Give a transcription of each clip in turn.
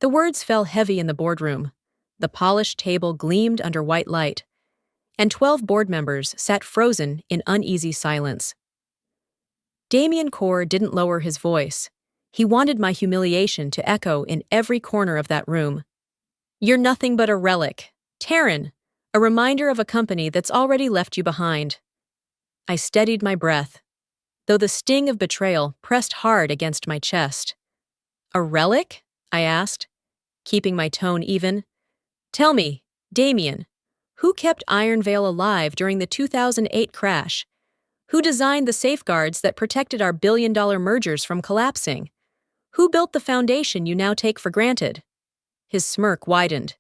The words fell heavy in the boardroom. The polished table gleamed under white light, and 12 board members sat frozen in uneasy silence. Damien Core didn't lower his voice. He wanted my humiliation to echo in every corner of that room. "You're nothing but a relic. Taryn, a reminder of a company that's already left you behind." I steadied my breath, though the sting of betrayal pressed hard against my chest. "A relic?" I asked, keeping my tone even. "Tell me, Damien, who kept Iron Veil alive during the 2008 crash? Who designed the safeguards that protected our billion-dollar mergers from collapsing? Who built the foundation you now take for granted?" His smirk widened.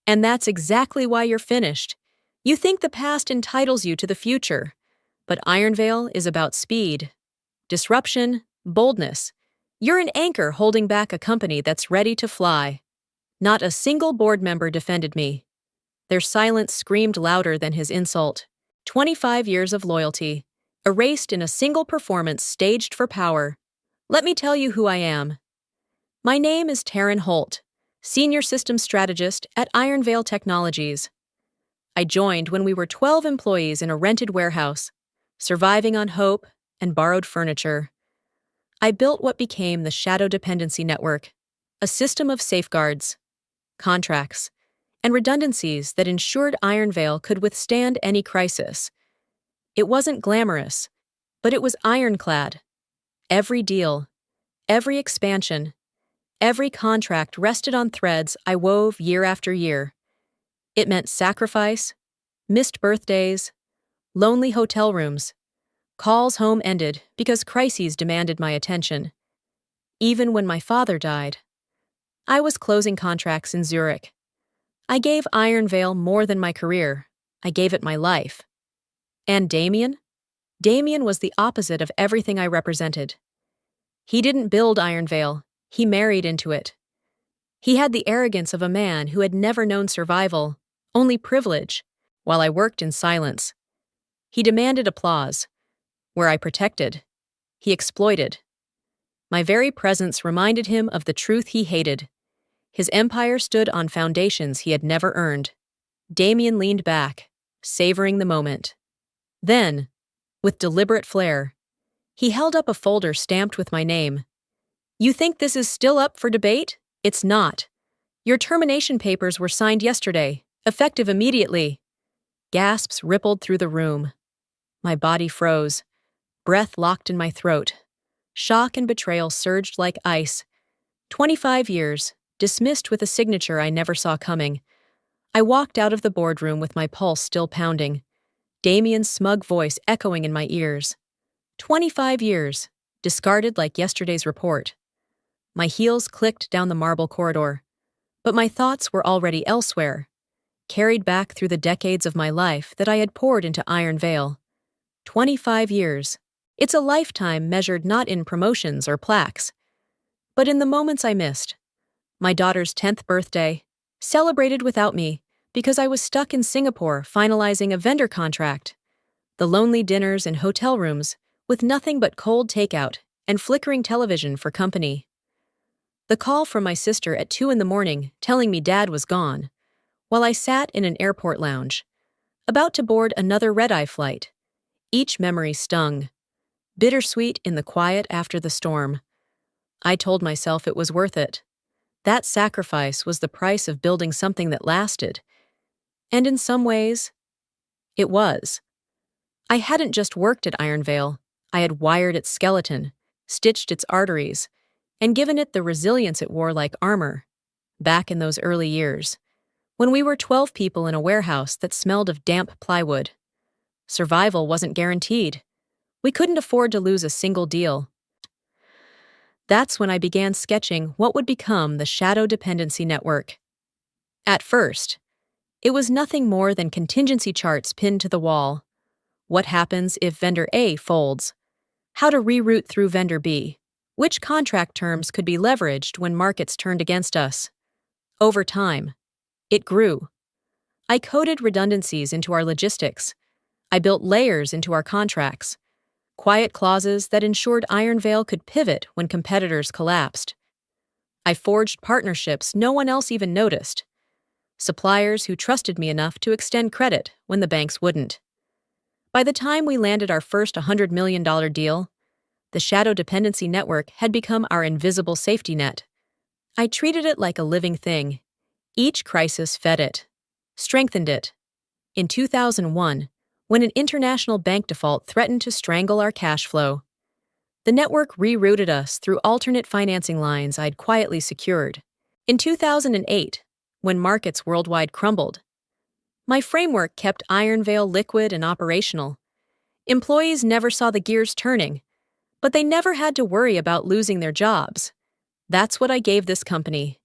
"And that's exactly why you're finished. You think the past entitles you to the future. But Iron Veil is about speed, disruption, boldness. You're an anchor holding back a company that's ready to fly." Not a single board member defended me. Their silence screamed louder than his insult. 25 years of loyalty, erased in a single performance staged for power. Let me tell you who I am. My name is Taryn Holt, Senior Systems Strategist at Iron Veil Technologies. I joined when we were 12 employees in a rented warehouse, surviving on hope and borrowed furniture. I built what became the Shadow Dependency Network, a system of safeguards, contracts, and redundancies that ensured Iron Veil could withstand any crisis. It wasn't glamorous, but it was ironclad. Every deal, every expansion, every contract rested on threads I wove year after year. It meant sacrifice, missed birthdays, lonely hotel rooms, calls home ended because crises demanded my attention. Even when my father died, I was closing contracts in Zurich. I gave Iron Veil more than my career. I gave it my life. And Damien? Damien was the opposite of everything I represented. He didn't build Iron Veil. He married into it. He had the arrogance of a man who had never known survival, only privilege, while I worked in silence. He demanded applause. Where I protected, he exploited. My very presence reminded him of the truth he hated. His empire stood on foundations he had never earned. Damien leaned back, savoring the moment. Then, with deliberate flair, he held up a folder stamped with my name. "You think this is still up for debate? It's not. Your termination papers were signed yesterday, effective immediately." Gasps rippled through the room. My body froze, breath locked in my throat. Shock and betrayal surged like ice. 25 years, dismissed with a signature I never saw coming. I walked out of the boardroom with my pulse still pounding, Damien's smug voice echoing in my ears. 25 years, discarded like yesterday's report. My heels clicked down the marble corridor, but my thoughts were already elsewhere, carried back through the decades of my life that I had poured into Iron Veil. 25 years. It's a lifetime measured not in promotions or plaques, but in the moments I missed. My daughter's 10th birthday, celebrated without me because I was stuck in Singapore finalizing a vendor contract. The lonely dinners in hotel rooms with nothing but cold takeout and flickering television for company. The call from my sister at 2 a.m. telling me Dad was gone, while I sat in an airport lounge, about to board another red-eye flight. Each memory stung, bittersweet in the quiet after the storm. I told myself it was worth it. That sacrifice was the price of building something that lasted. And in some ways, it was. I hadn't just worked at Iron Veil. I had wired its skeleton, stitched its arteries, and given it the resilience it wore like armor. Back in those early years, when we were 12 people in a warehouse that smelled of damp plywood. Survival wasn't guaranteed. We couldn't afford to lose a single deal. That's when I began sketching what would become the Shadow Dependency Network. At first, it was nothing more than contingency charts pinned to the wall. What happens if vendor A folds? How to reroute through vendor B? Which contract terms could be leveraged when markets turned against us? Over time, it grew. I coded redundancies into our logistics. I built layers into our contracts. Quiet clauses that ensured Iron Veil could pivot when competitors collapsed. I forged partnerships no one else even noticed. Suppliers who trusted me enough to extend credit when the banks wouldn't. By the time we landed our first $100 million deal, the shadow dependency network had become our invisible safety net. I treated it like a living thing. Each crisis fed it, strengthened it. In 2001, when an international bank default threatened to strangle our cash flow, the network rerouted us through alternate financing lines I'd quietly secured. In 2008, when markets worldwide crumbled, my framework kept Ironvale liquid and operational. Employees never saw the gears turning, but they never had to worry about losing their jobs. That's what I gave this company.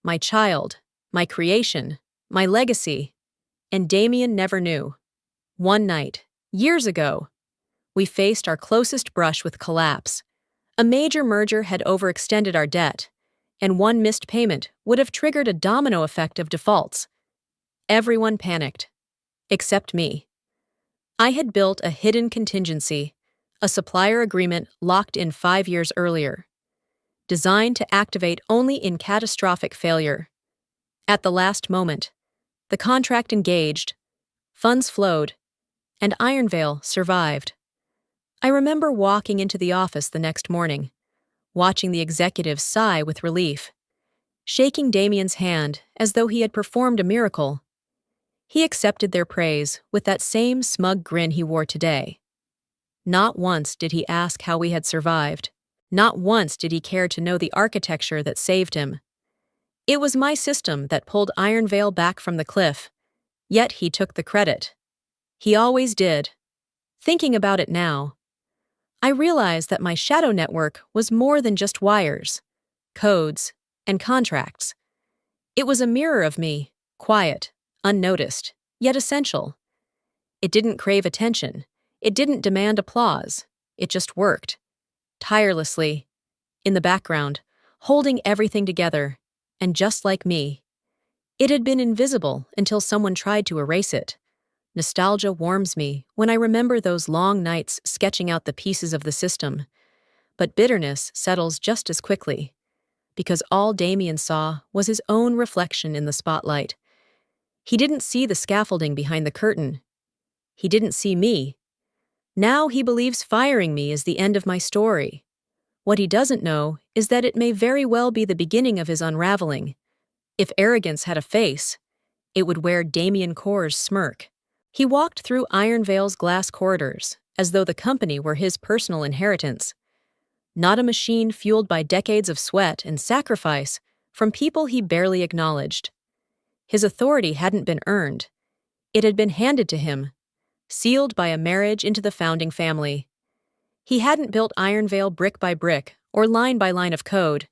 My child, my creation, my legacy. And Damien never knew. One night, years ago, we faced our closest brush with collapse. A major merger had overextended our debt, and one missed payment would have triggered a domino effect of defaults. Everyone panicked, except me. I had built a hidden contingency, a supplier agreement locked in 5 years earlier, designed to activate only in catastrophic failure. At the last moment, the contract engaged, funds flowed, and Ironvale survived. I remember walking into the office the next morning, watching the executives sigh with relief, shaking Damien's hand as though he had performed a miracle. He accepted their praise with that same smug grin he wore today. Not once did he ask how we had survived. Not once did he care to know the architecture that saved him. It was my system that pulled Ironvale back from the cliff, yet he took the credit. He always did. Thinking about it now, I realized that my shadow network was more than just wires, codes, and contracts. It was a mirror of me, quiet, unnoticed, yet essential. It didn't crave attention. It didn't demand applause. It just worked, tirelessly, in the background, holding everything together, and just like me. It had been invisible until someone tried to erase it. Nostalgia warms me when I remember those long nights sketching out the pieces of the system. But bitterness settles just as quickly, because all Damien saw was his own reflection in the spotlight. He didn't see the scaffolding behind the curtain. He didn't see me. Now he believes firing me is the end of my story. What he doesn't know is that it may very well be the beginning of his unraveling. If arrogance had a face, it would wear Damien Core's smirk. He walked through Ironvale's glass corridors, as though the company were his personal inheritance. Not a machine fueled by decades of sweat and sacrifice from people he barely acknowledged. His authority hadn't been earned. It had been handed to him, sealed by a marriage into the founding family. He hadn't built Ironvale brick by brick or line by line of code.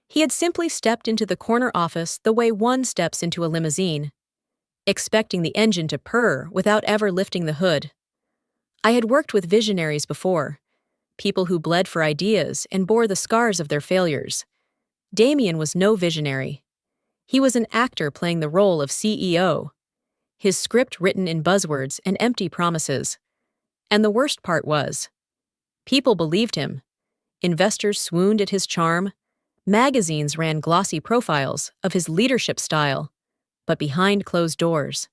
He had simply stepped into the corner office the way one steps into a limousine, expecting the engine to purr without ever lifting the hood. I had worked with visionaries before, people who bled for ideas and bore the scars of their failures. Damien was no visionary. He was an actor playing the role of CEO, his script written in buzzwords and empty promises. And the worst part was, people believed him. Investors swooned at his charm. Magazines ran glossy profiles of his leadership style. But behind closed doors,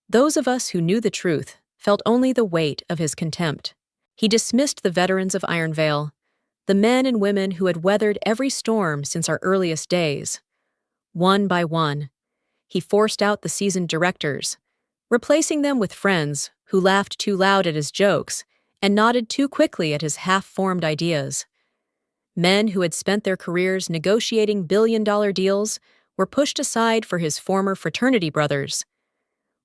those of us who knew the truth felt only the weight of his contempt. He dismissed the veterans of Ironvale, the men and women who had weathered every storm since our earliest days. One by one, he forced out the seasoned directors, replacing them with friends who laughed too loud at his jokes and nodded too quickly at his half-formed ideas. Men who had spent their careers negotiating billion-dollar deals were pushed aside for his former fraternity brothers.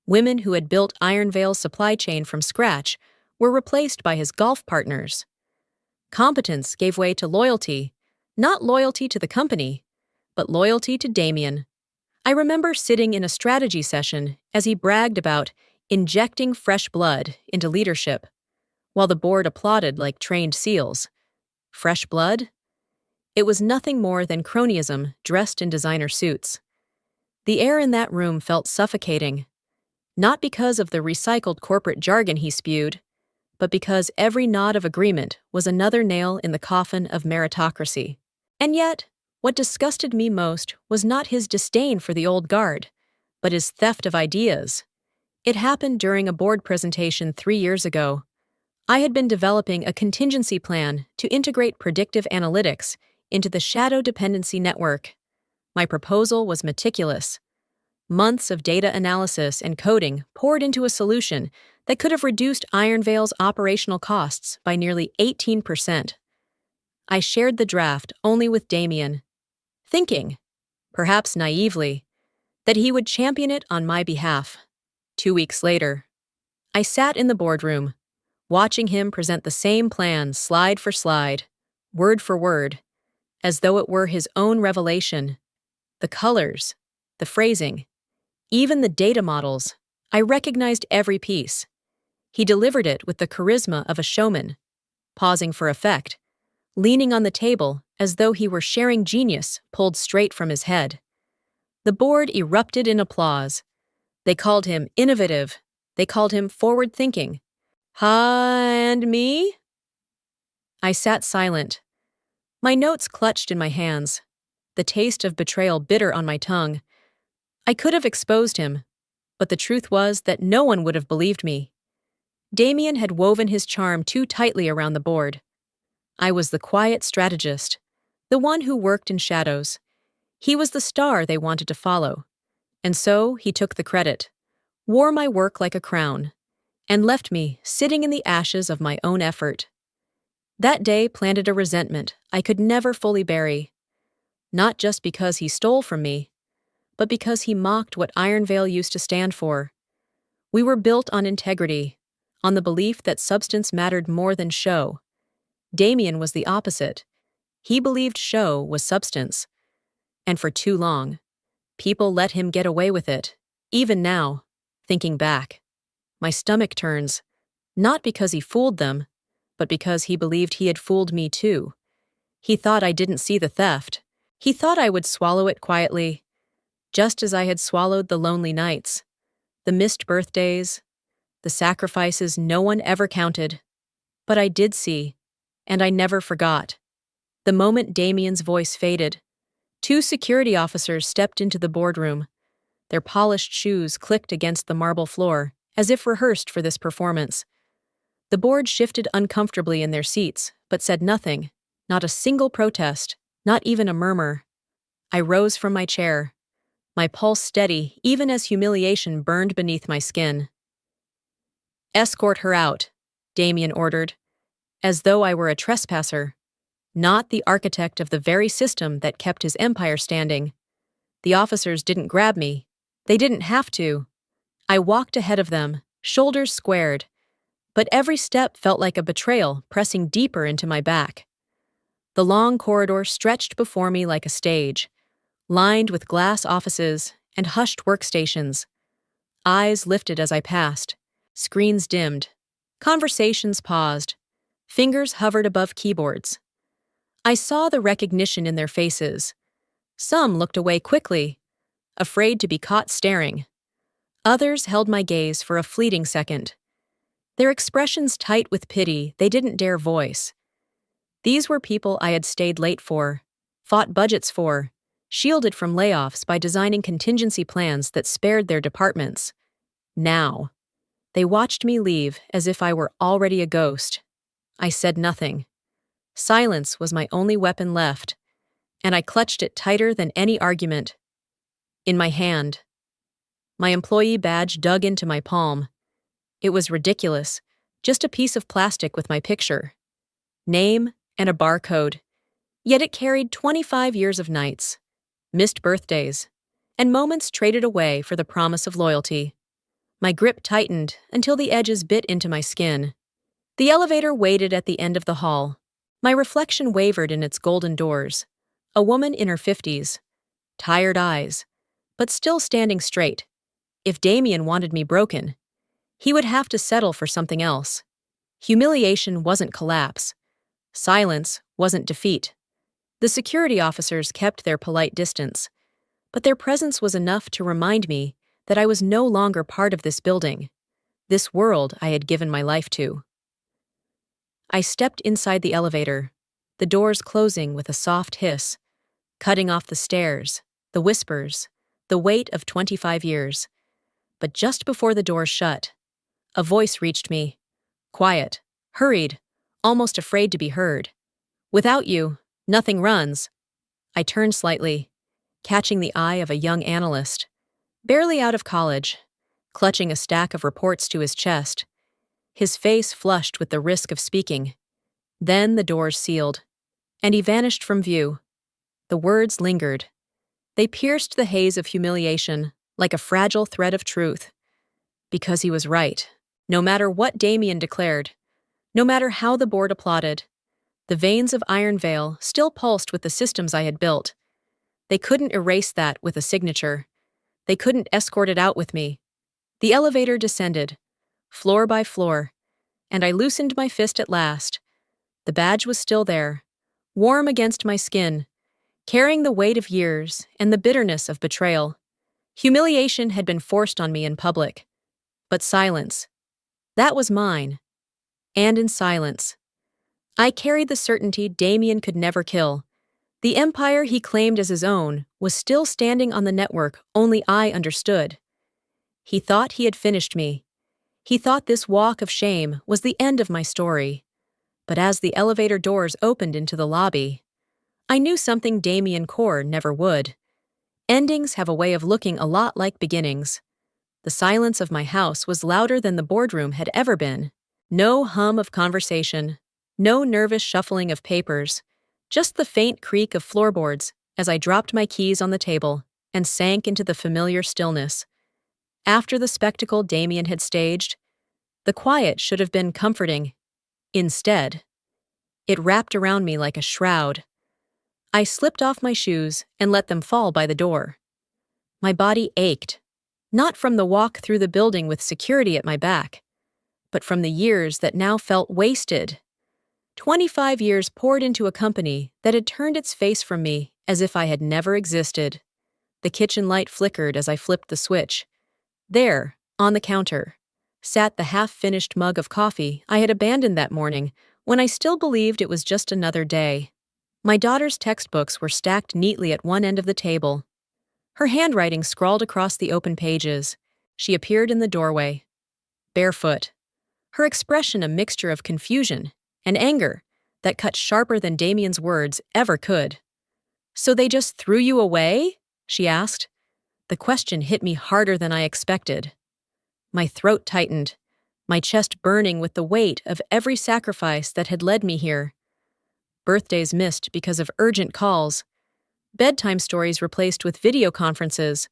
Women who had built Ironvale's supply chain from scratch were replaced by his golf partners. Competence gave way to loyalty, not loyalty to the company, but loyalty to Damien. I remember sitting in a strategy session as he bragged about injecting fresh blood into leadership, while the board applauded like trained seals. Fresh blood? It was nothing more than cronyism dressed in designer suits. The air in that room felt suffocating, not because of the recycled corporate jargon he spewed, but because every nod of agreement was another nail in the coffin of meritocracy. And yet, What disgusted me most was not his disdain for the old guard, but his theft of ideas. It happened during a board presentation 3 years ago. I had been developing a contingency plan to integrate predictive analytics into the shadow dependency network. My proposal was meticulous. Months of data analysis and coding poured into a solution that could have reduced Ironvale's operational costs by nearly 18%. I shared the draft only with Damien, thinking, perhaps naively, that he would champion it on my behalf. 2 weeks later, I sat in the boardroom, watching him present the same plan slide for slide, word for word, as though it were his own revelation. The colors, the phrasing, even the data models, I recognized every piece. He delivered it with the charisma of a showman, pausing for effect, leaning on the table as though he were sharing genius pulled straight from his head. The board erupted in applause. They called him innovative. They called him forward-thinking. And me? I sat silent, my notes clutched in my hands, the taste of betrayal bitter on my tongue. I could have exposed him, but the truth was that no one would have believed me. Damien had woven his charm too tightly around the board. I was the quiet strategist, the one who worked in shadows. He was the star they wanted to follow. And so he took the credit, wore my work like a crown, and left me sitting in the ashes of my own effort. That day planted a resentment I could never fully bury, not just because he stole from me, but because he mocked what Ironvale used to stand for. We were built on integrity, on the belief that substance mattered more than show. Damien was the opposite. He believed show was substance. And for too long, people let him get away with it. Even now, thinking back, my stomach turns, not because he fooled them, but because he believed he had fooled me too. He thought I didn't see the theft. He thought I would swallow it quietly, just as I had swallowed the lonely nights, the missed birthdays, the sacrifices no one ever counted. But I did see, and I never forgot. The moment Damien's voice faded, 2 security officers stepped into the boardroom. Their polished shoes clicked against the marble floor, as if rehearsed for this performance. The board shifted uncomfortably in their seats, but said nothing, not a single protest, not even a murmur. I rose from my chair, my pulse steady even as humiliation burned beneath my skin. "Escort her out," Damien ordered, as though I were a trespasser, not the architect of the very system that kept his empire standing. The officers didn't grab me. They didn't have to. I walked ahead of them, shoulders squared, but every step felt like a betrayal pressing deeper into my back. The long corridor stretched before me like a stage, lined with glass offices and hushed workstations. Eyes lifted as I passed, screens dimmed, conversations paused, fingers hovered above keyboards. I saw the recognition in their faces. Some looked away quickly, afraid to be caught staring. Others held my gaze for a fleeting second, their expressions tight with pity they didn't dare voice. These were people I had stayed late for, fought budgets for, shielded from layoffs by designing contingency plans that spared their departments. Now, they watched me leave as if I were already a ghost. I said nothing. Silence was my only weapon left, and I clutched it tighter than any argument. In my hand. My employee badge dug into my palm. It was ridiculous, just a piece of plastic with my picture, name, and a barcode. Yet it carried 25 years of nights, missed birthdays, and moments traded away for the promise of loyalty. My grip tightened until the edges bit into my skin. The elevator waited at the end of the hall. My reflection wavered in its golden doors. A woman in her 50s, tired eyes, but still standing straight. If Damien wanted me broken, he would have to settle for something else. Humiliation wasn't collapse. Silence wasn't defeat. The security officers kept their polite distance, but their presence was enough to remind me that I was no longer part of this building, this world I had given my life to. I stepped inside the elevator, the doors closing with a soft hiss. cutting off the stares, the whispers, the weight of 25 years. But just before the door shut, a voice reached me, quiet, hurried, almost afraid to be heard. "Without you, nothing runs." I turned slightly, catching the eye of a young analyst, barely out of college, clutching a stack of reports to his chest, his face flushed with the risk of speaking. Then the doors sealed, and he vanished from view. The words lingered. They pierced the haze of humiliation like a fragile thread of truth. Because he was right. No matter what Damien declared, no matter how the board applauded, the veins of Iron Veil still pulsed with the systems I had built. They couldn't erase that with a signature. They couldn't escort it out with me. The elevator descended, floor by floor, and I loosened my fist at last. The badge was still there, warm against my skin, carrying the weight of years and the bitterness of betrayal. Humiliation had been forced on me in public. But silence, that was mine. And in silence, I carried the certainty Damien could never kill. The empire he claimed as his own was still standing on the network only I understood. He thought he had finished me. He thought this walk of shame was the end of my story. But as the elevator doors opened into the lobby, I knew something Damien Core never would. Endings have a way of looking a lot like beginnings. The silence of my house was louder than the boardroom had ever been. No hum of conversation, no nervous shuffling of papers, just the faint creak of floorboards as I dropped my keys on the table and sank into the familiar stillness. After the spectacle Damien had staged, the quiet should have been comforting. Instead, it wrapped around me like a shroud. I slipped off my shoes and let them fall by the door. My body ached, not from the walk through the building with security at my back, but from the years that now felt wasted. 25 years poured into a company that had turned its face from me as if I had never existed. The kitchen light flickered as I flipped the switch. There, on the counter, sat the half-finished mug of coffee I had abandoned that morning when I still believed it was just another day. My daughter's textbooks were stacked neatly at one end of the table. Her handwriting scrawled across the open pages. She appeared in the doorway, barefoot, her expression a mixture of confusion and anger that cut sharper than Damien's words ever could. "So they just threw you away?" she asked. The question hit me harder than I expected. My throat tightened, my chest burning with the weight of every sacrifice that had led me here. Birthdays missed because of urgent calls, bedtime stories replaced with video conferences,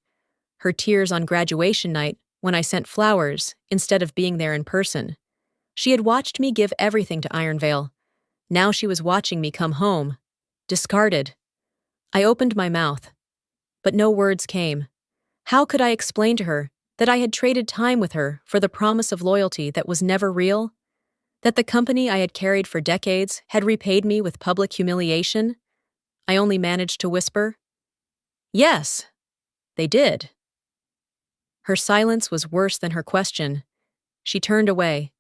her tears on graduation night when I sent flowers instead of being there in person. She had watched me give everything to Iron Veil. Now she was watching me come home, discarded. I opened my mouth, but no words came. How could I explain to her that I had traded time with her for the promise of loyalty that was never real? That the company I had carried for decades had repaid me with public humiliation? I only managed to whisper, "Yes, they did." Her silence was worse than her question. She turned away,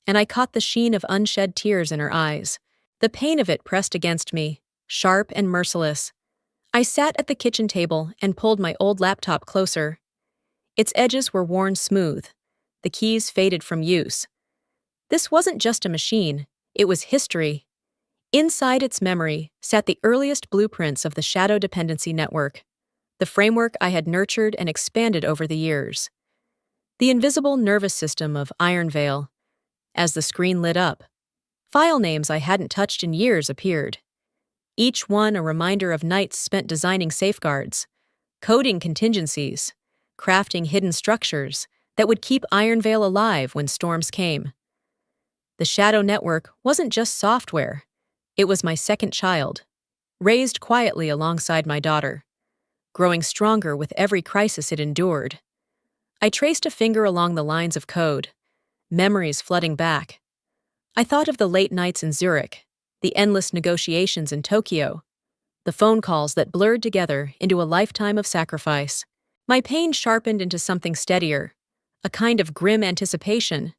and I caught the sheen of unshed tears in her eyes. The pain of it pressed against me, sharp and merciless. I sat at the kitchen table and pulled my old laptop closer. Its edges were worn smooth, the keys faded from use. This wasn't just a machine, it was history. Inside its memory sat the earliest blueprints of the Shadow Dependency Network, the framework I had nurtured and expanded over the years. The invisible nervous system of Iron Veil. As the screen lit up, file names I hadn't touched in years appeared. Each one a reminder of nights spent designing safeguards, coding contingencies, crafting hidden structures that would keep Iron Veil alive when storms came. The Shadow Network wasn't just software. It was my second child, raised quietly alongside my daughter, growing stronger with every crisis it endured. I traced a finger along the lines of code, memories flooding back. I thought of the late nights in Zurich, the endless negotiations in Tokyo, the phone calls that blurred together into a lifetime of sacrifice. My pain sharpened into something steadier, a kind of grim anticipation.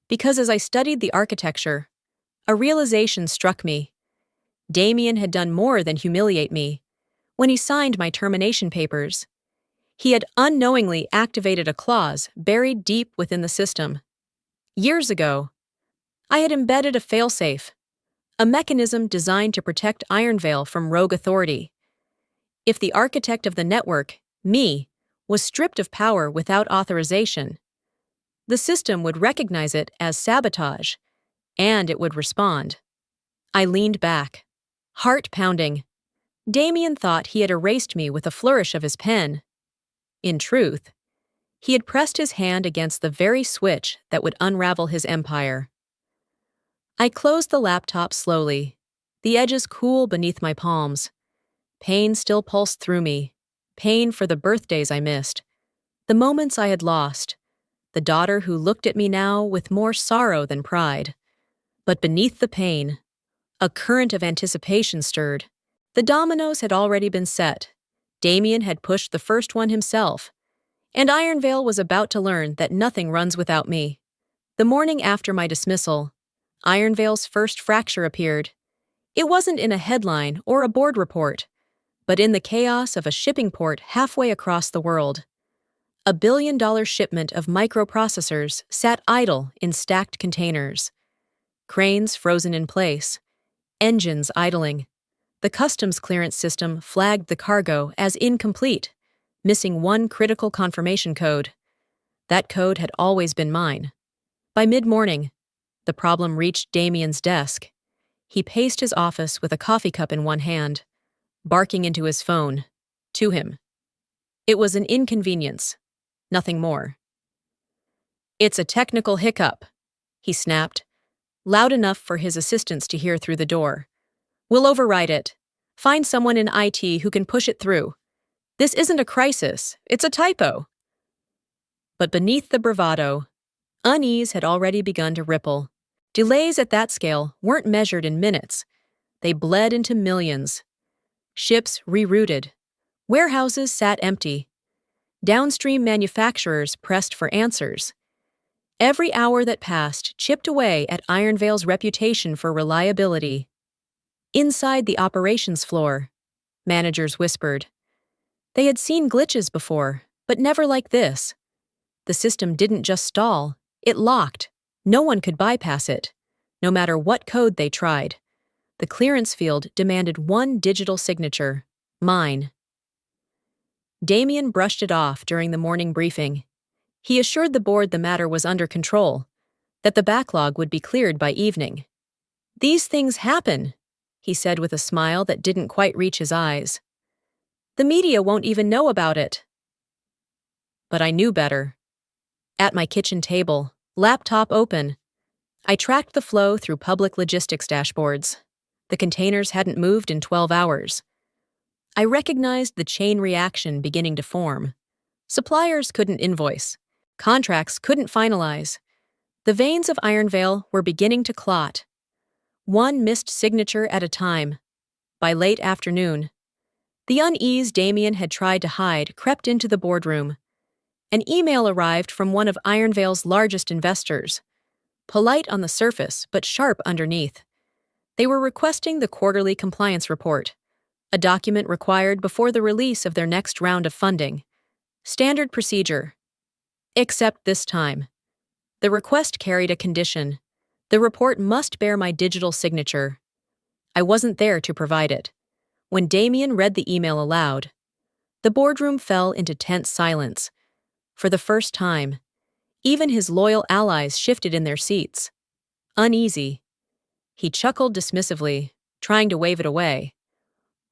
Because as I studied the architecture, a realization struck me. Damien had done more than humiliate me. when he signed my termination papers. He had unknowingly activated a clause buried deep within the system. Years ago, I had embedded a failsafe, a mechanism designed to protect Ironvale from rogue authority. If the architect of the network, me, was stripped of power without authorization, the system would recognize it as sabotage, and it would respond. I leaned back, heart pounding. Damien thought he had erased me with a flourish of his pen. In truth, he had pressed his hand against the very switch that would unravel his empire. I closed the laptop slowly, the edges cool beneath my palms. Pain still pulsed through me, pain for the birthdays I missed, the moments I had lost, the daughter who looked at me now with more sorrow than pride. But beneath the pain, a current of anticipation stirred. The dominoes had already been set. Damien had pushed the first one himself, and Ironvale was about to learn that nothing runs without me. The morning after my dismissal, Ironvale's first fracture appeared. It wasn't in a headline or a board report, but in the chaos of a shipping port halfway across the world. A billion-dollar shipment of microprocessors sat idle in stacked containers. Cranes frozen in place, engines idling. The customs clearance system flagged the cargo as incomplete, missing one critical confirmation code. That code had always been mine. By mid-morning, the problem reached Damien's desk. He paced his office with a coffee cup in one hand, barking into his phone. To him. It was an inconvenience, nothing more. "It's a technical hiccup," he snapped, loud enough for his assistants to hear through the door. "We'll override it. Find someone in IT who can push it through. This isn't a crisis, it's a typo." But beneath the bravado, unease had already begun to ripple. Delays at that scale weren't measured in minutes. They bled into millions. Ships rerouted. Warehouses sat empty. Downstream manufacturers pressed for answers. Every hour that passed chipped away at Ironvale's reputation for reliability. Inside the operations floor, managers whispered. They had seen glitches before, but never like this. The system didn't just stall, it locked. No one could bypass it, no matter what code they tried. The clearance field demanded one digital signature, mine. Damien brushed it off during the morning briefing. He assured the board the matter was under control, that the backlog would be cleared by evening. "These things happen," he said with a smile that didn't quite reach his eyes. "The media won't even know about it." But I knew better. At my kitchen table, laptop open, I tracked the flow through public logistics dashboards. The containers hadn't moved in 12 hours. I recognized the chain reaction beginning to form. Suppliers couldn't invoice. Contracts couldn't finalize. The veins of Ironvale were beginning to clot. One missed signature at a time. By late afternoon, the unease Damien had tried to hide crept into the boardroom. An email arrived from one of Ironvale's largest investors. Polite on the surface, but sharp underneath. They were requesting the quarterly compliance report, a document required before the release of their next round of funding. Standard procedure. Except this time. The request carried a condition. The report must bear my digital signature. I wasn't there to provide it. When Damien read the email aloud, the boardroom fell into tense silence. For the first time, even his loyal allies shifted in their seats. Uneasy. He chuckled dismissively, trying to wave it away.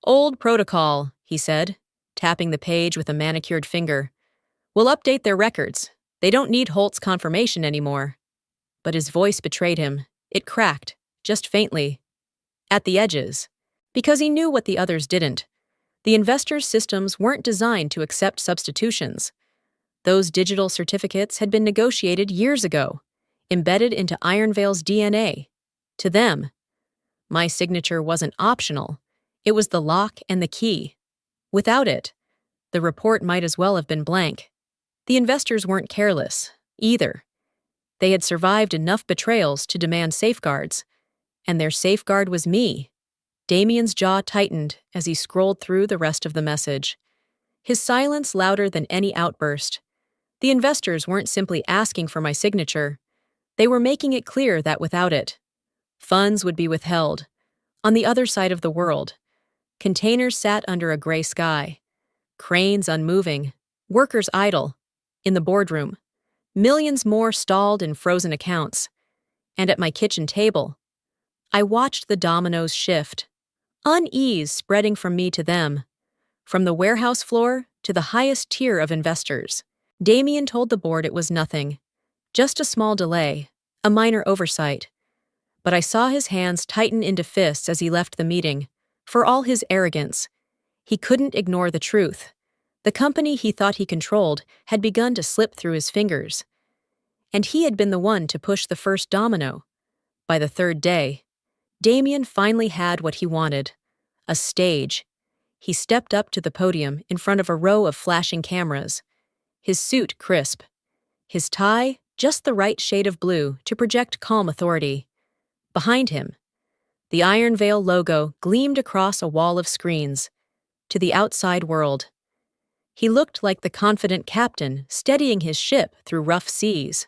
"Old protocol," he said, tapping the page with a manicured finger. "We'll update their records. They don't need Holt's confirmation anymore." But his voice betrayed him. It cracked, just faintly. At the edges. Because he knew what the others didn't. The investors' systems weren't designed to accept substitutions. Those digital certificates had been negotiated years ago, embedded into Ironvale's DNA. To them, my signature wasn't optional. It was the lock and the key. Without it, the report might as well have been blank. The investors weren't careless, either. They had survived enough betrayals to demand safeguards, and their safeguard was me. Damien's jaw tightened as he scrolled through the rest of the message. His silence louder than any outburst. The investors weren't simply asking for my signature. They were making it clear that without it, funds would be withheld. On the other side of the world, containers sat under a gray sky, cranes unmoving, workers idle. In the boardroom, millions more stalled in frozen accounts. And at my kitchen table, I watched the dominoes shift, unease spreading from me to them, from the warehouse floor to the highest tier of investors. Damien told the board it was nothing, just a small delay, a minor oversight. But I saw his hands tighten into fists as he left the meeting. For all his arrogance, he couldn't ignore the truth. The company he thought he controlled had begun to slip through his fingers. And he had been the one to push the first domino. By the third day, Damien finally had what he wanted: a stage. He stepped up to the podium in front of a row of flashing cameras, his suit crisp, his tie just the right shade of blue to project calm authority. Behind him, the Iron Veil logo gleamed across a wall of screens. To the outside world, he looked like the confident captain steadying his ship through rough seas.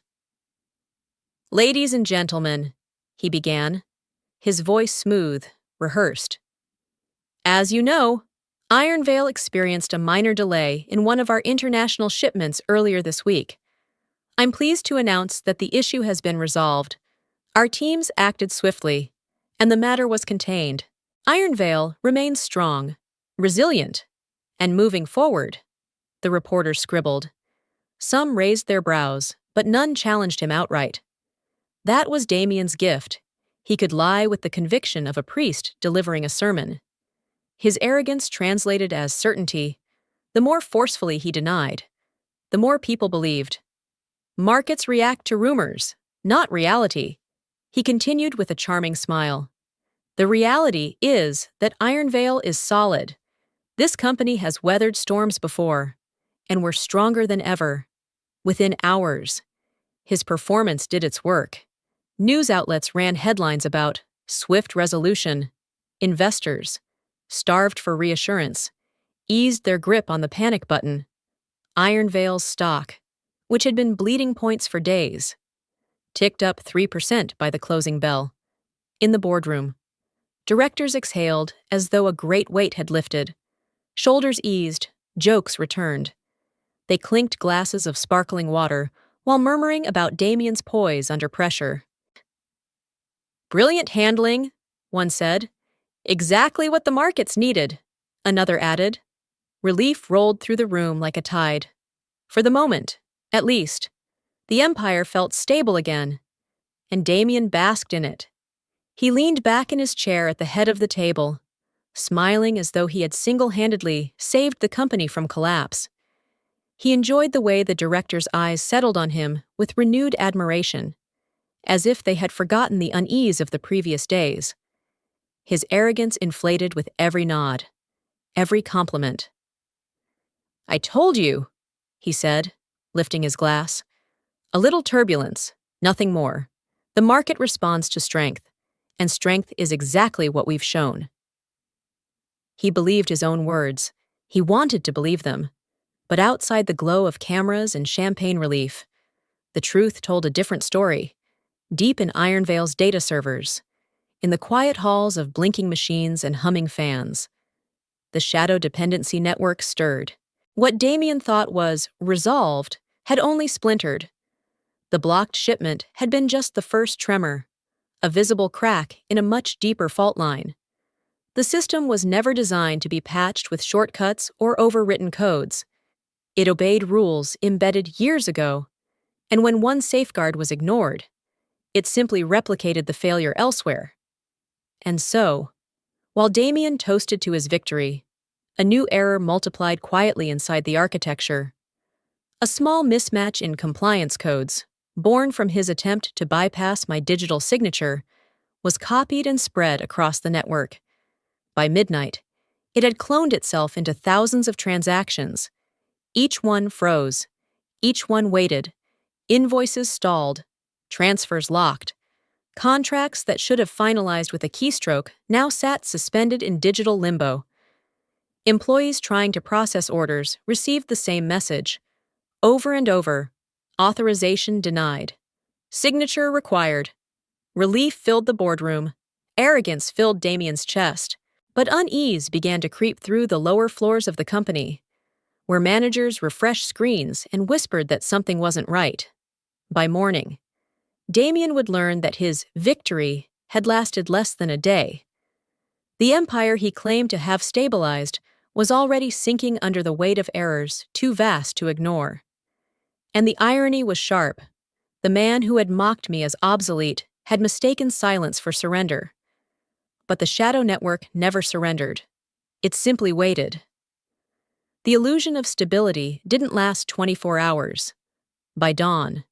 "Ladies and gentlemen," he began, his voice smooth, rehearsed. "As you know, Iron Veil experienced a minor delay in one of our international shipments earlier this week. I'm pleased to announce that the issue has been resolved. Our teams acted swiftly, and the matter was contained. Iron Veil remains strong, resilient, and moving forward," the reporter scribbled. Some raised their brows, but none challenged him outright. That was Damien's gift. He could lie with the conviction of a priest delivering a sermon. His arrogance translated as certainty. The more forcefully he denied, the more people believed. Markets react to rumors, not reality. He continued with a charming smile. The reality is that Iron Veil is solid. This company has weathered storms before, and we're stronger than ever. Within hours, his performance did its work. News outlets ran headlines about swift resolution. Investors, starved for reassurance, eased their grip on the panic button. Iron Veil's stock, which had been bleeding points for days, ticked up 3% by the closing bell. In the boardroom, directors exhaled as though a great weight had lifted. Shoulders eased, jokes returned. They clinked glasses of sparkling water while murmuring about Damien's poise under pressure. "Brilliant handling," one said. "Exactly what the markets needed," another added. Relief rolled through the room like a tide. For the moment, at least, the empire felt stable again, and Damien basked in it. He leaned back in his chair at the head of the table, smiling as though he had single-handedly saved the company from collapse. He enjoyed the way the director's eyes settled on him with renewed admiration, as if they had forgotten the unease of the previous days. His arrogance inflated with every nod, every compliment. "I told you," he said, lifting his glass. "A little turbulence, nothing more. The market responds to strength, and strength is exactly what we've shown." He believed his own words. He wanted to believe them. But outside the glow of cameras and champagne relief, the truth told a different story. Deep in Iron Veil's data servers, in the quiet halls of blinking machines and humming fans, the shadow dependency network stirred. What Damien thought was resolved had only splintered. The blocked shipment had been just the first tremor, a visible crack in a much deeper fault line. The system was never designed to be patched with shortcuts or overwritten codes. It obeyed rules embedded years ago, and when one safeguard was ignored, it simply replicated the failure elsewhere. And so, while Damien toasted to his victory, a new error multiplied quietly inside the architecture. A small mismatch in compliance codes, born from his attempt to bypass my digital signature, was copied and spread across the network. By midnight, it had cloned itself into thousands of transactions. Each one froze. Each one waited. Invoices stalled. Transfers locked. Contracts that should have finalized with a keystroke now sat suspended in digital limbo. Employees trying to process orders received the same message. Over and over. Authorization denied. Signature required. Relief filled the boardroom. Arrogance filled Damien's chest. But unease began to creep through the lower floors of the company, where managers refreshed screens and whispered that something wasn't right. By morning, Damien would learn that his victory had lasted less than a day. The empire he claimed to have stabilized was already sinking under the weight of errors too vast to ignore. And the irony was sharp. The man who had mocked me as obsolete had mistaken silence for surrender. But the shadow network never surrendered. It simply waited. The illusion of stability didn't last 24 hours. By dawn,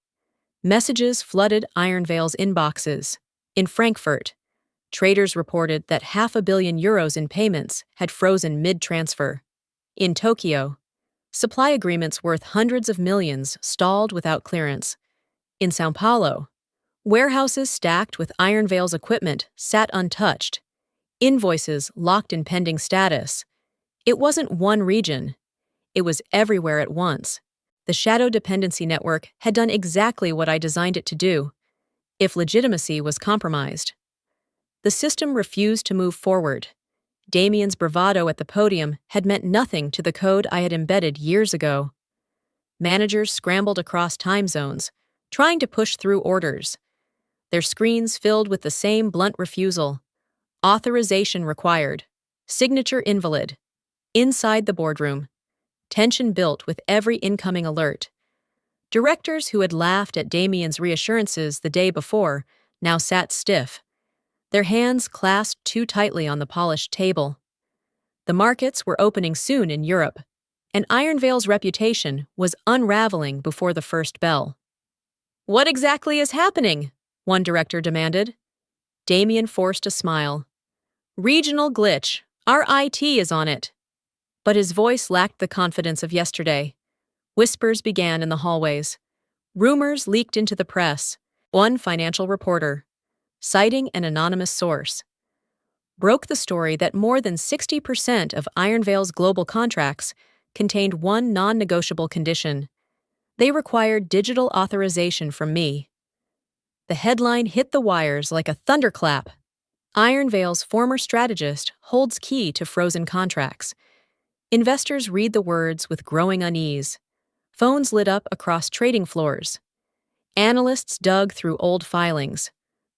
messages flooded Iron Veil's inboxes. In Frankfurt, traders reported that €500 million in payments had frozen mid-transfer. In Tokyo, supply agreements worth hundreds of millions stalled without clearance. In São Paulo, warehouses stacked with Iron Veil's equipment sat untouched. Invoices locked in pending status. It wasn't one region. It was everywhere at once. The shadow dependency network had done exactly what I designed it to do, if legitimacy was compromised. The system refused to move forward. Damien's bravado at the podium had meant nothing to the code I had embedded years ago. Managers scrambled across time zones, trying to push through orders. Their screens filled with the same blunt refusal. Authorization required. Signature invalid. Inside the boardroom, tension built with every incoming alert. Directors who had laughed at Damien's reassurances the day before now sat stiff, their hands clasped too tightly on the polished table. The markets were opening soon in Europe, and Iron Veil's reputation was unraveling before the first bell. "What exactly is happening?" one director demanded. Damien forced a smile. "Regional glitch. Our IT is on it." But his voice lacked the confidence of yesterday. Whispers began in the hallways. Rumors leaked into the press. One financial reporter, citing an anonymous source, broke the story that more than 60% of Iron Veil's global contracts contained one non-negotiable condition. They required digital authorization from me. The headline hit the wires like a thunderclap. Iron Veil's former strategist holds key to frozen contracts. Investors read the words with growing unease. Phones lit up across trading floors. Analysts dug through old filings,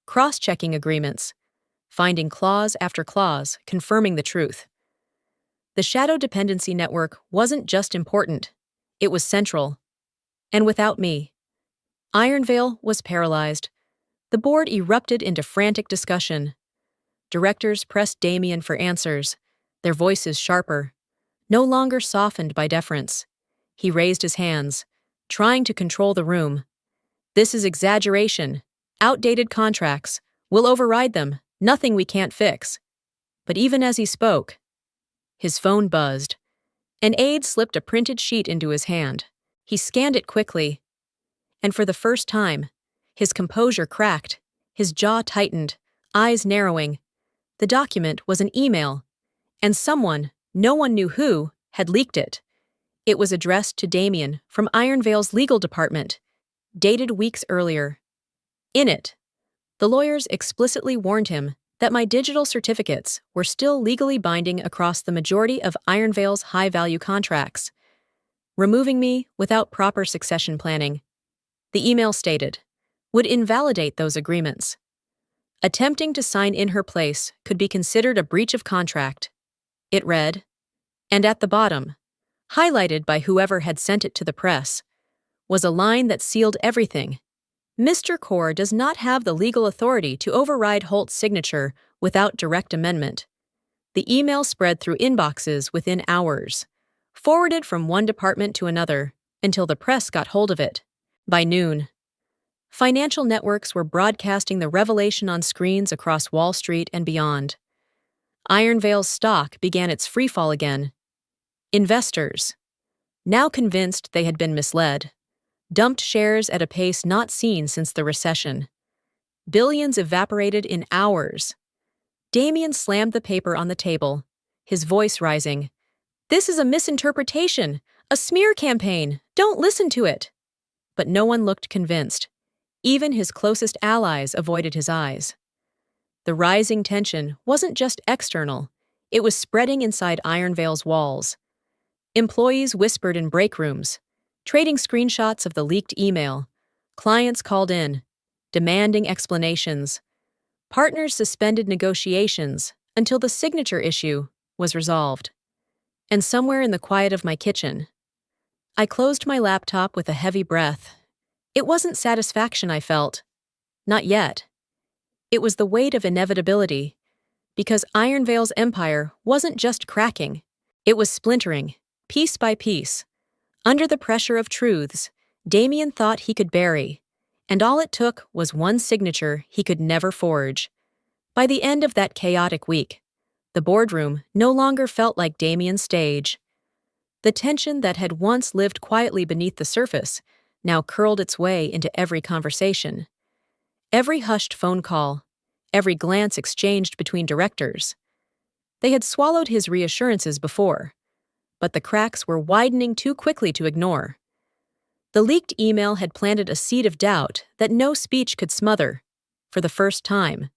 cross-checking agreements, finding clause after clause confirming the truth. The shadow dependency network wasn't just important, it was central. And without me, Iron Veil was paralyzed. The board erupted into frantic discussion. Directors pressed Damien for answers, their voices sharper, no longer softened by deference. He raised his hands, trying to control the room. "This is exaggeration. Outdated contracts. We'll override them. Nothing we can't fix." But even as he spoke, his phone buzzed. An aide slipped a printed sheet into his hand. He scanned it quickly, and for the first time, his composure cracked, his jaw tightened, eyes narrowing. The document was an email, and someone, no one knew who, had leaked it. It was addressed to Damien from Iron Veil's legal department, dated weeks earlier. In it, the lawyers explicitly warned him that my digital certificates were still legally binding across the majority of Iron Veil's high-value contracts. Removing me without proper succession planning, the email stated, would invalidate those agreements. Attempting to sign in her place could be considered a breach of contract. It read, and at the bottom, highlighted by whoever had sent it to the press, was a line that sealed everything. Mr. Core does not have the legal authority to override Holt's signature without direct amendment. The email spread through inboxes within hours, forwarded from one department to another, until the press got hold of it. By noon, financial networks were broadcasting the revelation on screens across Wall Street and beyond. Iron Veil's stock began its freefall again. Investors, now convinced they had been misled, dumped shares at a pace not seen since the recession. Billions evaporated in hours. Damien slammed the paper on the table, his voice rising. "This is a misinterpretation, a smear campaign. Don't listen to it." But no one looked convinced. Even his closest allies avoided his eyes. The rising tension wasn't just external, it was spreading inside Ironvale's walls. Employees whispered in break rooms, trading screenshots of the leaked email. Clients called in, demanding explanations. Partners suspended negotiations until the signature issue was resolved. And somewhere in the quiet of my kitchen, I closed my laptop with a heavy breath. It wasn't satisfaction I felt. Not yet. It was the weight of inevitability, because Ironvale's empire wasn't just cracking, it was splintering, piece by piece. Under the pressure of truths Damien thought he could bury, and all it took was one signature he could never forge. By the end of that chaotic week, the boardroom no longer felt like Damien's stage. The tension that had once lived quietly beneath the surface now curled its way into every conversation. Every hushed phone call, every glance exchanged between directors. They had swallowed his reassurances before, but the cracks were widening too quickly to ignore. The leaked email had planted a seed of doubt that no speech could smother. For the first time,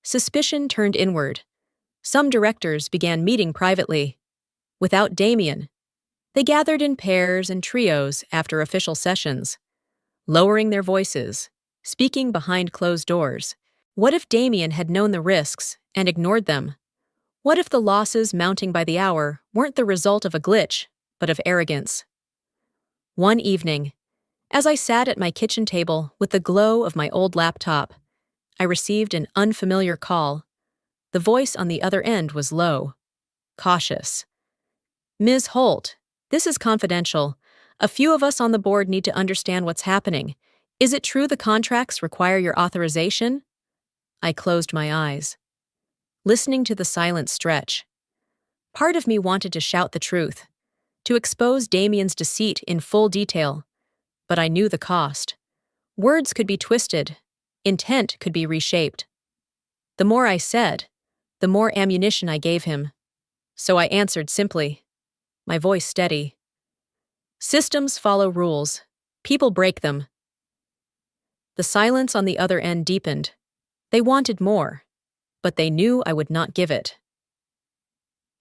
suspicion turned inward. Some directors began meeting privately. Without Damien, they gathered in pairs and trios after official sessions, lowering their voices, speaking behind closed doors. What if Damien had known the risks and ignored them? What if the losses mounting by the hour weren't the result of a glitch, but of arrogance? One evening, as I sat at my kitchen table with the glow of my old laptop, I received an unfamiliar call. The voice on the other end was low, cautious. "Ms. Holt, this is confidential. A few of us on the board need to understand what's happening. Is it true the contracts require your authorization?" I closed my eyes, listening to the silent stretch. Part of me wanted to shout the truth, to expose Damien's deceit in full detail, but I knew the cost. Words could be twisted, intent could be reshaped. The more I said, the more ammunition I gave him. So I answered simply, my voice steady. "Systems follow rules. People break them." The silence on the other end deepened. They wanted more, but they knew I would not give it.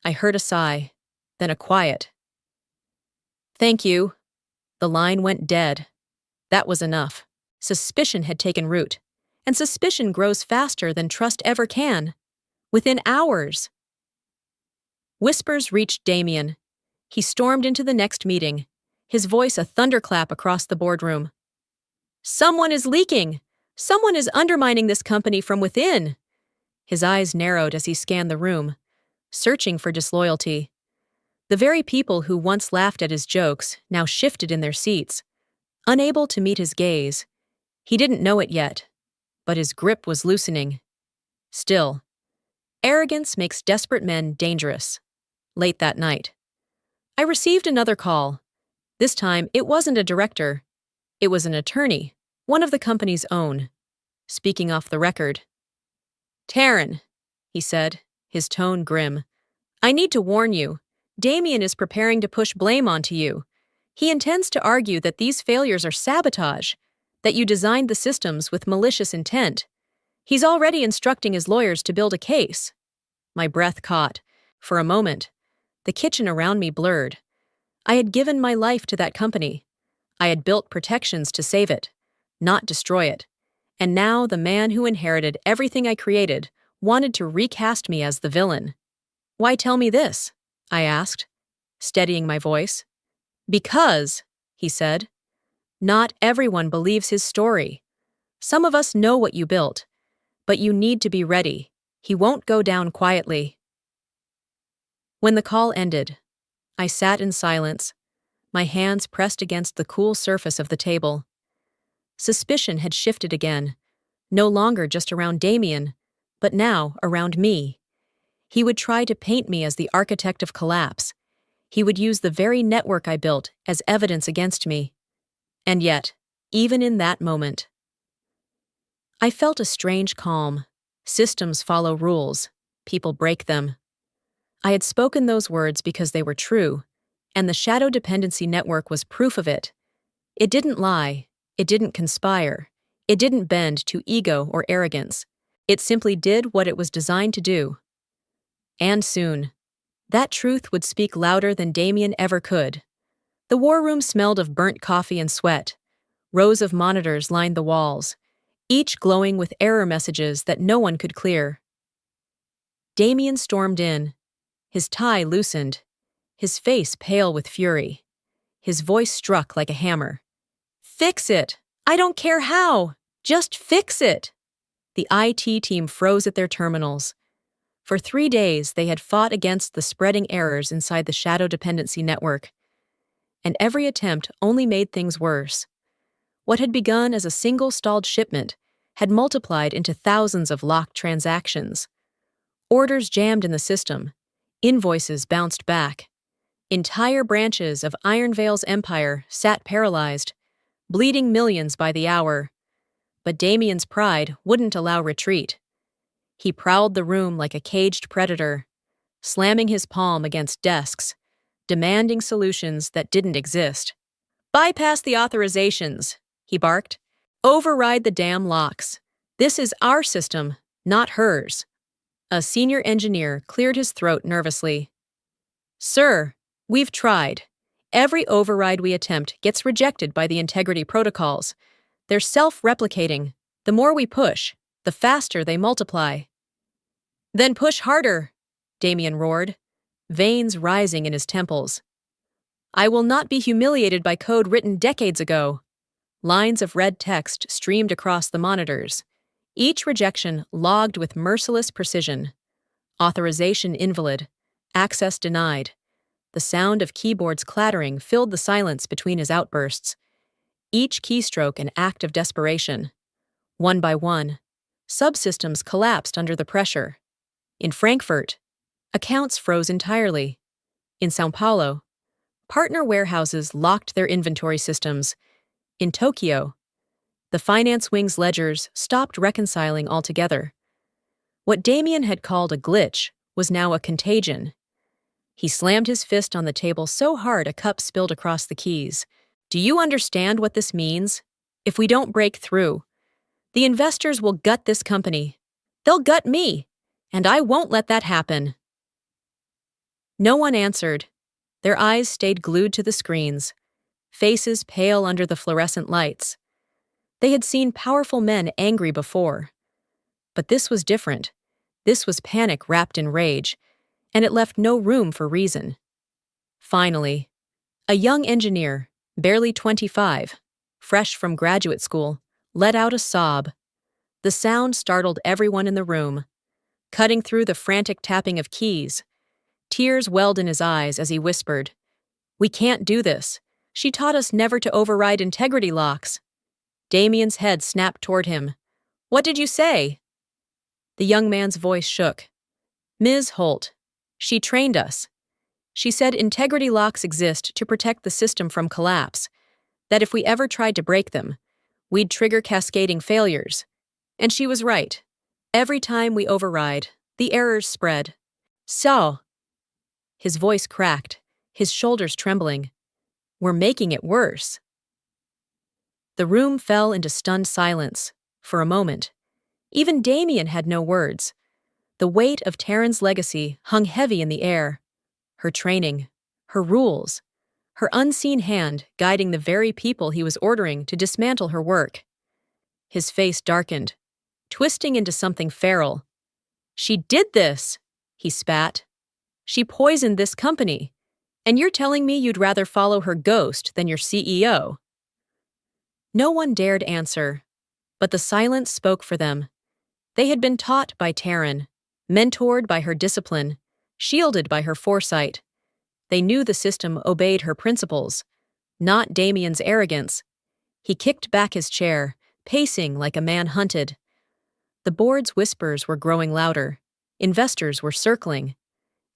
I heard a sigh, then a quiet. "Thank you." The line went dead. That was enough. Suspicion had taken root, and suspicion grows faster than trust ever can. Within hours. Whispers reached Damien. He stormed into the next meeting, his voice a thunderclap across the boardroom. "Someone is leaking! Someone is undermining this company from within!" His eyes narrowed as he scanned the room, searching for disloyalty. The very people who once laughed at his jokes now shifted in their seats, unable to meet his gaze. He didn't know it yet, but his grip was loosening. Still, arrogance makes desperate men dangerous. Late that night, I received another call. This time, it wasn't a director. It was an attorney, one of the company's own, speaking off the record. "Taryn," he said, his tone grim, "I need to warn you. Damien is preparing to push blame onto you. He intends to argue that these failures are sabotage, that you designed the systems with malicious intent. He's already instructing his lawyers to build a case." My breath caught. For a moment, the kitchen around me blurred. I had given my life to that company. I had built protections to save it, not destroy it. And now the man who inherited everything I created wanted to recast me as the villain. "Why tell me this?" I asked, steadying my voice. "Because," he said, "not everyone believes his story. Some of us know what you built, but you need to be ready. He won't go down quietly." When the call ended, I sat in silence, my hands pressed against the cool surface of the table. Suspicion had shifted again, no longer just around Damien, but now around me. He would try to paint me as the architect of collapse. He would use the very network I built as evidence against me. And yet, even in that moment, I felt a strange calm. Systems follow rules. People break them. I had spoken those words because they were true, and the shadow dependency network was proof of it. It didn't lie. It didn't conspire. It didn't bend to ego or arrogance. It simply did what it was designed to do. And soon, that truth would speak louder than Damien ever could. The war room smelled of burnt coffee and sweat. Rows of monitors lined the walls, each glowing with error messages that no one could clear. Damien stormed in, his tie loosened, his face pale with fury. His voice struck like a hammer. "Fix it! I don't care how! Just fix it!" The IT team froze at their terminals. For 3 days, they had fought against the spreading errors inside the shadow dependency network, and every attempt only made things worse. What had begun as a single stalled shipment had multiplied into thousands of locked transactions. Orders jammed in the system. Invoices bounced back. Entire branches of Ironvale's empire sat paralyzed, bleeding millions by the hour. But Damien's pride wouldn't allow retreat. He prowled the room like a caged predator, slamming his palm against desks, demanding solutions that didn't exist. "Bypass the authorizations," he barked. "Override the damn locks. This is our system, not hers." A senior engineer cleared his throat nervously. "Sir, we've tried. Every override we attempt gets rejected by the integrity protocols. They're self-replicating. The more we push, the faster they multiply." "Then push harder," Damien roared, veins rising in his temples. "I will not be humiliated by code written decades ago." Lines of red text streamed across the monitors, each rejection logged with merciless precision. Authorization invalid. Access denied. The sound of keyboards clattering filled the silence between his outbursts, each keystroke an act of desperation. One by one, subsystems collapsed under the pressure. In Frankfurt, accounts froze entirely. In São Paulo, partner warehouses locked their inventory systems. In Tokyo, the finance wing's ledgers stopped reconciling altogether. What Damien had called a glitch was now a contagion. He slammed his fist on the table so hard a cup spilled across the keys. "Do you understand what this means? If we don't break through, the investors will gut this company. They'll gut me, and I won't let that happen." No one answered. Their eyes stayed glued to the screens, faces pale under the fluorescent lights. They had seen powerful men angry before. But this was different. This was panic wrapped in rage, and it left no room for reason. Finally, a young engineer, barely 25, fresh from graduate school, let out a sob. The sound startled everyone in the room, cutting through the frantic tapping of keys. Tears welled in his eyes as he whispered, "We can't do this. She taught us never to override integrity locks." Damien's head snapped toward him. "What did you say?" The young man's voice shook. "Ms. Holt. She trained us. She said integrity locks exist to protect the system from collapse, that if we ever tried to break them, we'd trigger cascading failures. And she was right. Every time we override, the errors spread. So," his voice cracked, his shoulders trembling, "we're making it worse." The room fell into stunned silence, for a moment. Even Damien had no words. The weight of Taryn's legacy hung heavy in the air. Her training, her rules, her unseen hand guiding the very people he was ordering to dismantle her work. His face darkened, twisting into something feral. "She did this," he spat. "She poisoned this company. And you're telling me you'd rather follow her ghost than your CEO?" No one dared answer, but the silence spoke for them. They had been taught by Taryn, mentored by her discipline, shielded by her foresight. They knew the system obeyed her principles, not Damien's arrogance. He kicked back his chair, pacing like a man hunted. The board's whispers were growing louder. Investors were circling.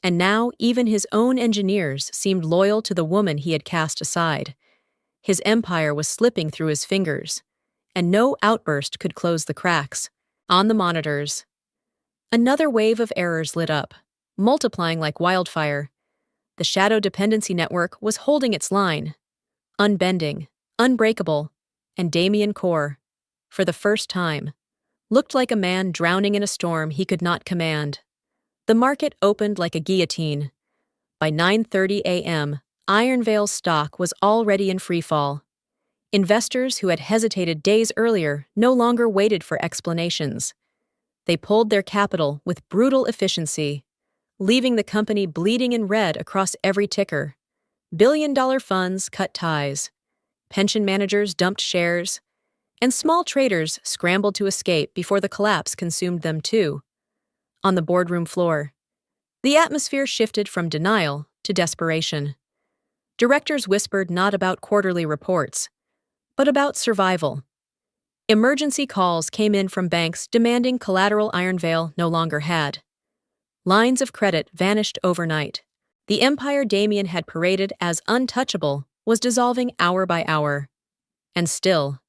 And now even his own engineers seemed loyal to the woman he had cast aside. His empire was slipping through his fingers, and no outburst could close the cracks. On the monitors, another wave of errors lit up, multiplying like wildfire. The shadow dependency network was holding its line, unbending, unbreakable, and Damien Core, for the first time, looked like a man drowning in a storm he could not command. The market opened like a guillotine. By 9:30 a.m., Ironvale's stock was already in freefall. Investors who had hesitated days earlier no longer waited for explanations. They pulled their capital with brutal efficiency, leaving the company bleeding in red across every ticker. Billion-dollar funds cut ties. Pension managers dumped shares, and small traders scrambled to escape before the collapse consumed them too. On the boardroom floor, the atmosphere shifted from denial to desperation. Directors whispered not about quarterly reports, but about survival. Emergency calls came in from banks demanding collateral Ironvale no longer had. Lines of credit vanished overnight. The empire Damien had paraded as untouchable was dissolving hour by hour. And still,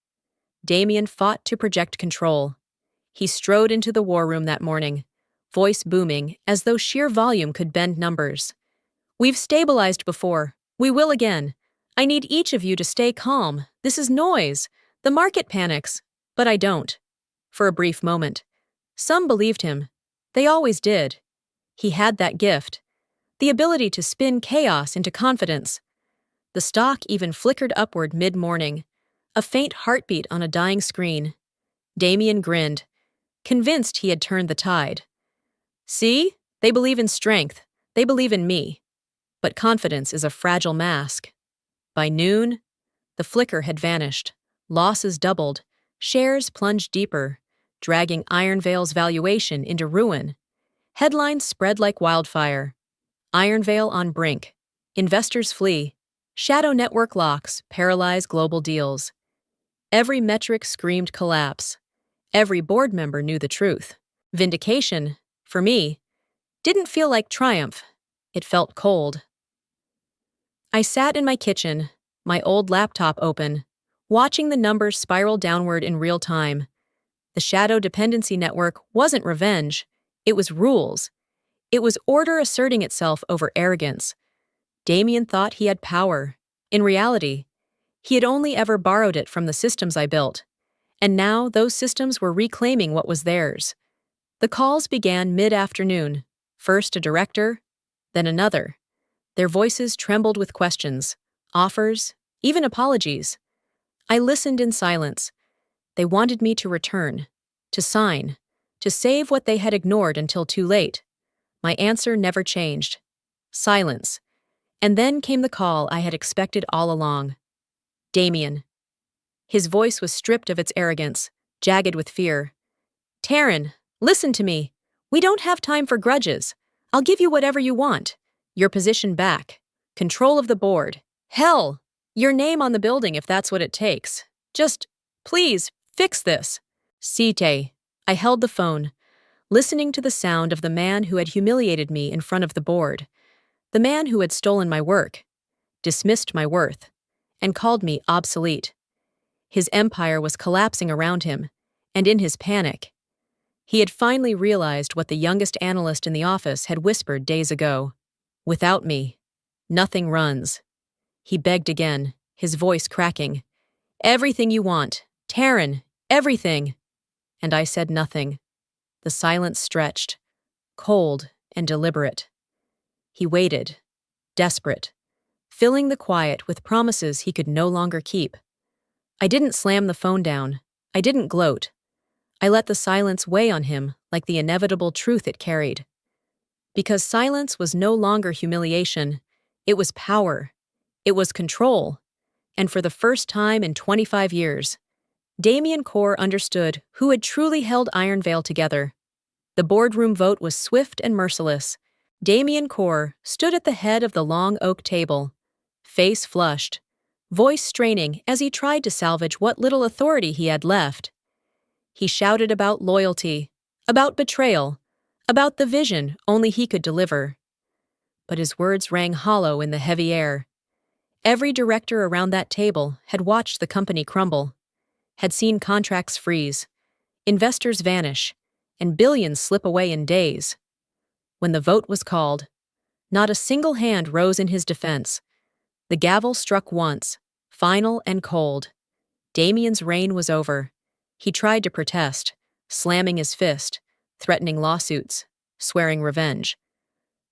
Damien fought to project control. He strode into the war room that morning, voice booming as though sheer volume could bend numbers. "We've stabilized before. We will again. I need each of you to stay calm. This is noise. The market panics. But I don't." For a brief moment, some believed him. They always did. He had that gift, the ability to spin chaos into confidence. The stock even flickered upward mid-morning, a faint heartbeat on a dying screen. Damien grinned, convinced he had turned the tide. "See? They believe in strength. They believe in me. But confidence is a fragile mask." By noon, the flicker had vanished. Losses doubled. Shares plunged deeper, dragging Ironvale's valuation into ruin. Headlines spread like wildfire. Ironvale on brink. Investors flee. Shadow network locks paralyze global deals. Every metric screamed collapse. Every board member knew the truth. Vindication, for me, didn't feel like triumph. It felt cold. I sat in my kitchen, my old laptop open, watching the numbers spiral downward in real time. The shadow dependency network wasn't revenge. It was rules. It was order asserting itself over arrogance. Damien thought he had power. In reality, he had only ever borrowed it from the systems I built. And now those systems were reclaiming what was theirs. The calls began mid-afternoon. First a director, then another. Their voices trembled with questions, offers, even apologies. I listened in silence. They wanted me to return, to sign, to save what they had ignored until too late. My answer never changed. Silence. And then came the call I had expected all along. Damien. His voice was stripped of its arrogance, jagged with fear. "Taryn, listen to me. We don't have time for grudges. I'll give you whatever you want. Your position back. Control of the board. Hell, your name on the building if that's what it takes. Just, please, fix this." Site. I held the phone, listening to the sound of the man who had humiliated me in front of the board. The man who had stolen my work, dismissed my worth, and called me obsolete. His empire was collapsing around him, and in his panic, he had finally realized what the youngest analyst in the office had whispered days ago. "Without me, nothing runs." He begged again, his voice cracking. "Everything you want. Taryn, everything." And I said nothing. The silence stretched, cold and deliberate. He waited, desperate, filling the quiet with promises he could no longer keep. I didn't slam the phone down. I didn't gloat. I let the silence weigh on him like the inevitable truth it carried. Because silence was no longer humiliation. It was power. It was control. And for the first time in 25 years, Damien Core understood who had truly held Ironvale together. The boardroom vote was swift and merciless. Damien Core stood at the head of the long oak table, face flushed, voice straining as he tried to salvage what little authority he had left. He shouted about loyalty, about betrayal, about the vision only he could deliver. But his words rang hollow in the heavy air. Every director around that table had watched the company crumble. had seen contracts freeze, investors vanish, and billions slip away in days. When the vote was called, not a single hand rose in his defense. The gavel struck once, final and cold. Damien's reign was over. He tried to protest, slamming his fist, threatening lawsuits, swearing revenge.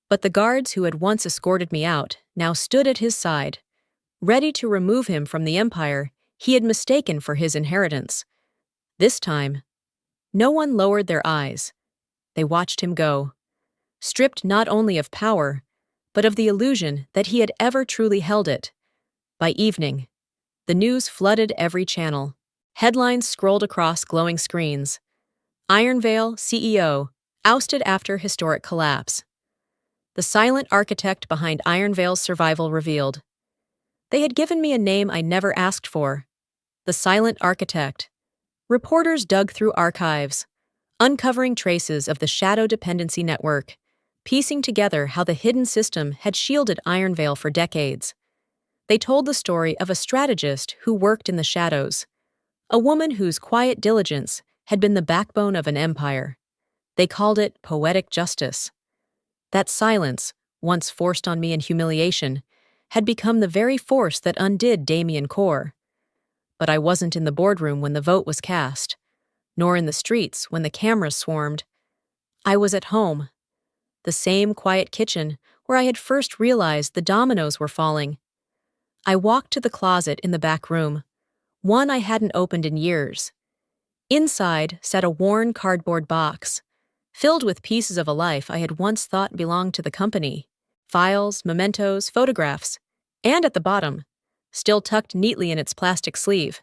But the guards who had once escorted me out now stood at his side, ready to remove him from the empire he had mistaken for his inheritance. This time, no one lowered their eyes. They watched him go, stripped not only of power, but of the illusion that he had ever truly held it. By evening, the news flooded every channel. Headlines scrolled across glowing screens. Ironvale CEO ousted after historic collapse. The silent architect behind Ironvale's survival revealed. They had given me a name I never asked for. The silent architect. Reporters dug through archives, uncovering traces of the shadow dependency network, piecing together how the hidden system had shielded Ironvale for decades. They told the story of a strategist who worked in the shadows, a woman whose quiet diligence had been the backbone of an empire. They called it poetic justice. That silence, once forced on me in humiliation, had become the very force that undid Damien Core. But I wasn't in the boardroom when the vote was cast, nor in the streets when the cameras swarmed. I was at home, the same quiet kitchen where I had first realized the dominoes were falling. I walked to the closet in the back room, one I hadn't opened in years. Inside sat a worn cardboard box, filled with pieces of a life I had once thought belonged to the company. Files, mementos, photographs, and at the bottom, still tucked neatly in its plastic sleeve,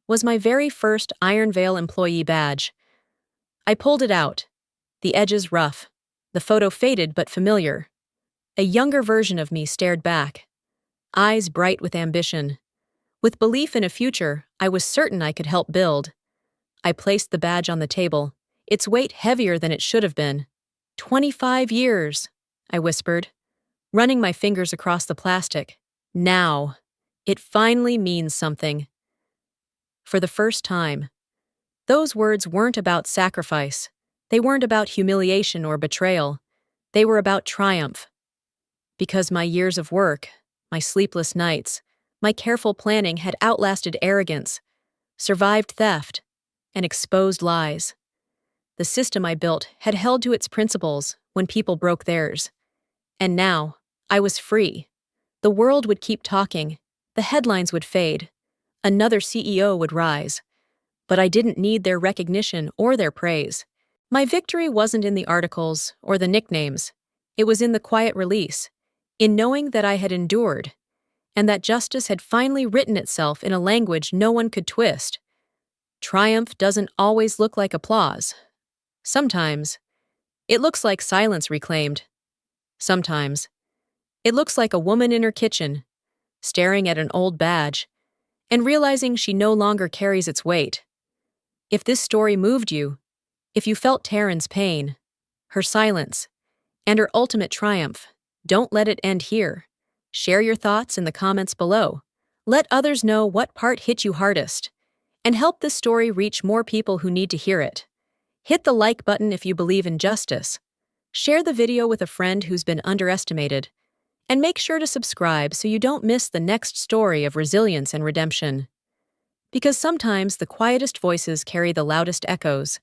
was my very first Ironvale employee badge. I pulled it out, the edges rough, the photo faded but familiar. A younger version of me stared back, eyes bright with ambition. With belief in a future I was certain I could help build. I placed the badge on the table, its weight heavier than it should have been. 25 years, I whispered, running my fingers across the plastic. Now, it finally means something. For the first time, those words weren't about sacrifice. They weren't about humiliation or betrayal. They were about triumph. Because my years of work, my sleepless nights, my careful planning had outlasted arrogance, survived theft, and exposed lies. The system I built had held to its principles when people broke theirs. And now, I was free. The world would keep talking. The headlines would fade. Another CEO would rise. But I didn't need their recognition or their praise. My victory wasn't in the articles or the nicknames. It was in the quiet release, in knowing that I had endured, and that justice had finally written itself in a language no one could twist. Triumph doesn't always look like applause. Sometimes, it looks like silence reclaimed. Sometimes, it looks like a woman in her kitchen, staring at an old badge, and realizing she no longer carries its weight. If this story moved you, if you felt Taryn's pain, her silence, and her ultimate triumph, don't let it end here. Share your thoughts in the comments below. Let others know what part hit you hardest, and help this story reach more people who need to hear it. Hit the like button if you believe in justice. Share the video with a friend who's been underestimated, and make sure to subscribe so you don't miss the next story of resilience and redemption. Because sometimes the quietest voices carry the loudest echoes,